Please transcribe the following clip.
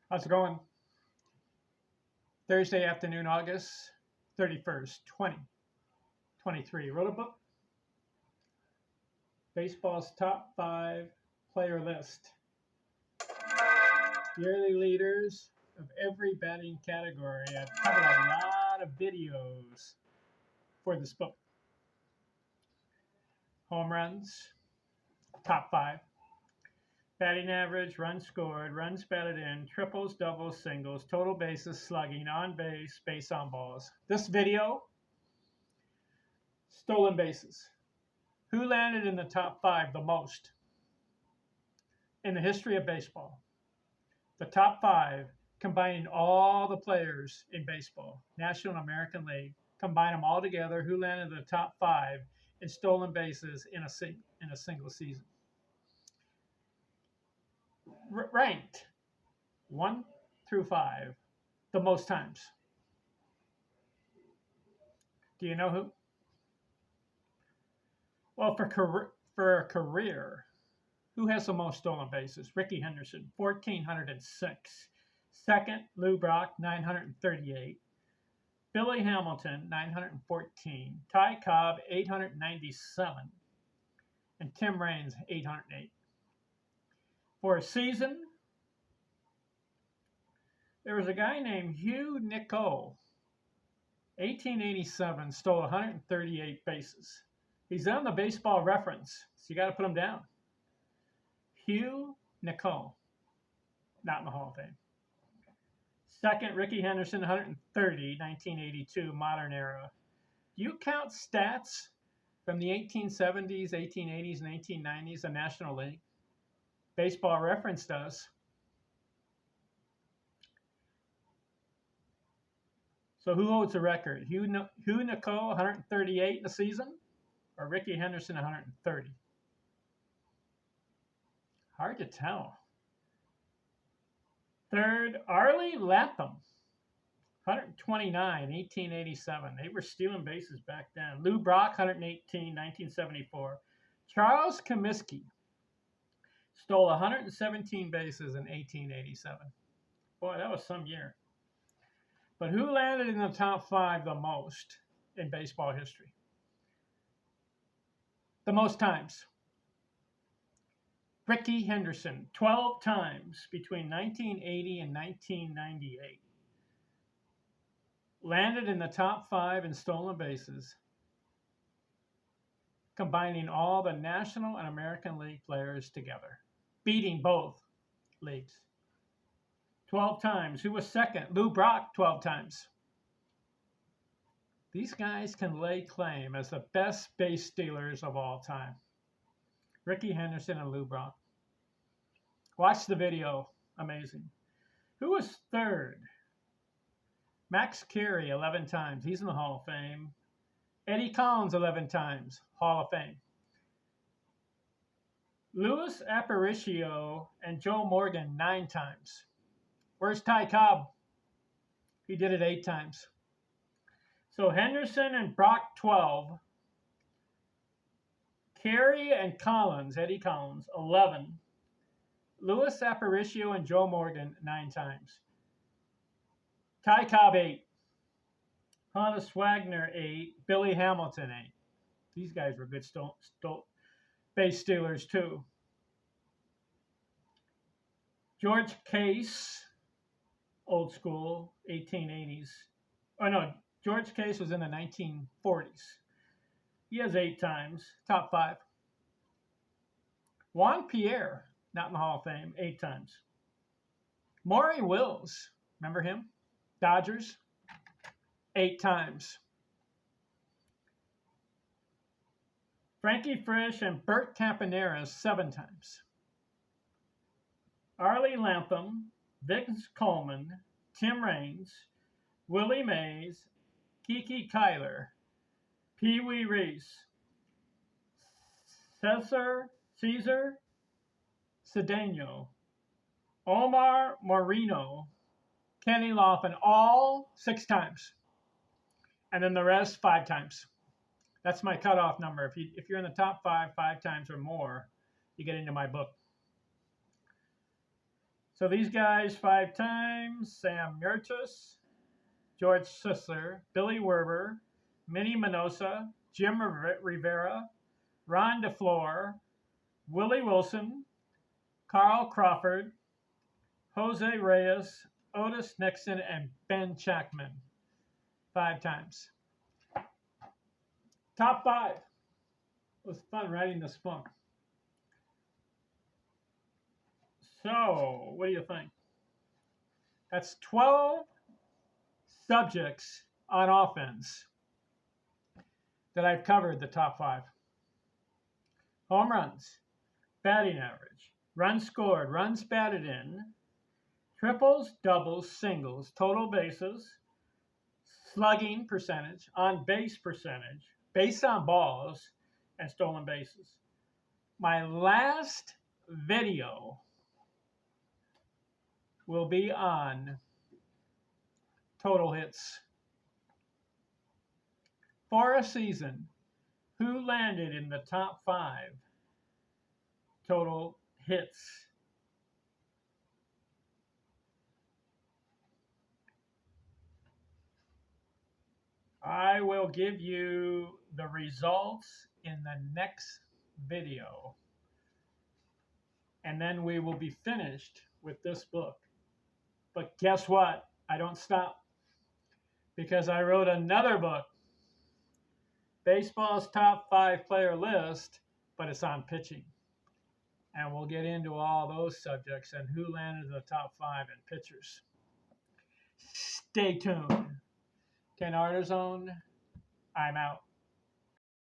How's it going? Thursday afternoon, August 31st, 2023. Wrote a book, Baseball's Top 5 Player List. Yearly leaders of every batting category. I've covered a lot of videos for this book. Home runs, top 5. Batting average, runs scored, runs batted in, triples, doubles, singles, total bases, slugging, on base, base on balls. This video, stolen bases. Who landed in the top 5 the most in the history of baseball? The top 5, combining all the players in baseball, National and American League, combine them all together. Who landed in the top 5 in stolen bases in a single season? Ranked 1 through 5, the most times. Do you know who? Well, for a career, who has the most stolen bases? Rickey Henderson, 1,406. Second, Lou Brock, 938. Billy Hamilton, 914. Ty Cobb, 897. And Tim Raines, 808. For a season, there was a guy named Hugh Nicole, 1887, stole 138 bases. He's on the Baseball Reference, so you got to put him down. Hugh Nicole, not in the Hall of Fame. Second, Rickey Henderson, 130, 1982, modern era. Do you count stats from the 1870s, 1880s, and 1890s, the National League? Baseball Reference does. So who holds the record? Hugh Nicole, 138 in the season, or Rickey Henderson, 130? Hard to tell. Third, Arlie Latham, 129, 1887. They were stealing bases back then. Lou Brock, 118, 1974. Charles Comiskey stole 117 bases in 1887. Boy, that was some year. But who landed in the top 5 the most in baseball history? The most times. Rickey Henderson, 12 times between 1980 and 1998. Landed in the top 5 in stolen bases, combining all the National and American League players together, beating both leagues. 12 times. Who was second? Lou Brock, 12 times. These guys can lay claim as the best base stealers of all time. Rickey Henderson and Lou Brock. Watch the video. Amazing. Who was third? Max Carey, 11 times. He's in the Hall of Fame. Eddie Collins, 11 times. Hall of Fame. Luis Aparicio and Joe Morgan, 9 times. Where's Ty Cobb? He did it 8 times. So Henderson and Brock, 12. Carey and Collins, Eddie Collins, 11. Luis Aparicio and Joe Morgan, 9 times. Ty Cobb, 8. Honus Wagner, 8. Billy Hamilton, 8. These guys were good base stealers, too. George Case, old school, 1880s. Oh, no, George Case was in the 1940s. He has 8 times, top 5. Juan Pierre, not in the Hall of Fame, 8 times. Maury Wills, remember him? Dodgers, 8 times. Frankie Frisch and Bert Campaneris, 7 times. Arlie Latham, Vince Coleman, Tim Raines, Willie Mays, Kiki Kyler, Pee Wee Reese, Cesar Cedeno, Omar Moreno, Kenny Lofton, all 6 times. And then the rest 5 times. That's my cutoff number. If you're in the top 5 times or more, you get into my book. So these guys 5 times: Sam Yurtus, George Sisler, Billy Werber, Minnie Minosa, Jim Rivera, Ron DeFleur, Willie Wilson, Carl Crawford, Jose Reyes, Otis Nixon, and Ben Chapman. 5 times. Top 5. It was fun writing this book. So, what do you think? That's 12 subjects on offense that I've covered the top 5. Home runs, batting average, runs scored, runs batted in, triples, doubles, singles, total bases, slugging percentage, on base percentage, base on balls, and stolen bases. My last video will be on total hits. For a season, who landed in the top 5 total hits? I will give you the results in the next video. And then we will be finished with this book. But guess what? I don't stop. Because I wrote another book, Baseball's Top 5 Player List, but it's on pitching. And we'll get into all those subjects and who landed in the top 5 in pitchers. Stay tuned. Ken Arterzone, I'm out.